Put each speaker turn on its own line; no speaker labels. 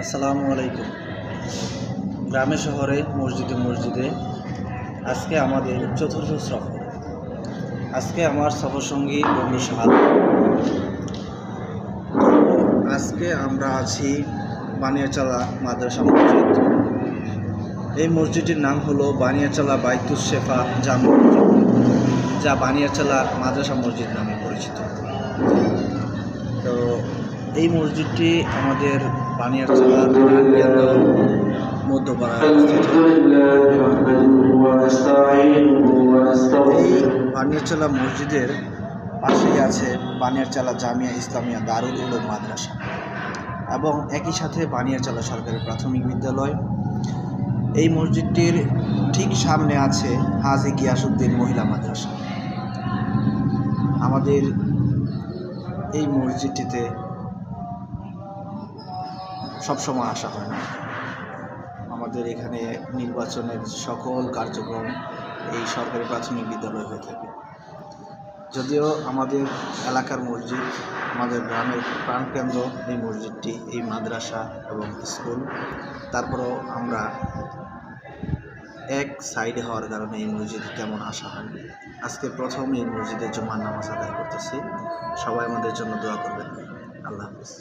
আসসালামু আলাইকুম। গ্রামে শহরে মসজিদে মসজিদে আজকে আমাদের চতুর্থ সফর। আজকে আমার সফরসঙ্গী বন্ধু সাহাদ। আজকে আমরা আছি বানিয়াচালা মাদ্রাসা মসজিদ। এই মসজিদটির নাম হলো বানিয়াচালা বাইতুস শেফা জামে মসজিদ, যা বানিয়াচালা মাদ্রাসা মসজিদ নামে পরিচিত। তো এই মসজিদটি আমাদের বানিয়াচালার কেন্দ্র মধ্যপাড়ায় অবস্থিত। এই বানিয়াচালা মসজিদের পাশেই আছে বানিয়াচালা জামিয়া ইসলামিয়া দারুল উলুম মাদ্রাসা এবং একই সাথে বানিয়াচালা সরকারি প্রাথমিক বিদ্যালয়। এই মসজিদটির ঠিক সামনে আছে হাজী গিয়াসউদ্দিন মহিলা মাদ্রাসা। আমাদের এই মসজিদটিতে সবসময় আসা হয় না। আমাদের এখানে নির্বাচনের সকল কার্যক্রম এই সরকারি প্রাথমিক বিদ্যালয় হয়ে থাকে। যদিও আমাদের এলাকার মসজিদ, আমাদের গ্রামের প্রাণকেন্দ্র এই মসজিদটি, এই মাদ্রাসা এবং স্কুল, তারপরেও আমরা এক সাইডে হওয়ার কারণে এই মসজিদে তেমন আসা হয়। আজকে প্রথম এই মসজিদে জুমার নামাজ আদায় করতেছি। সবাই আমাদের জন্য দোয়া করবেন। আল্লাহ হাফেজ।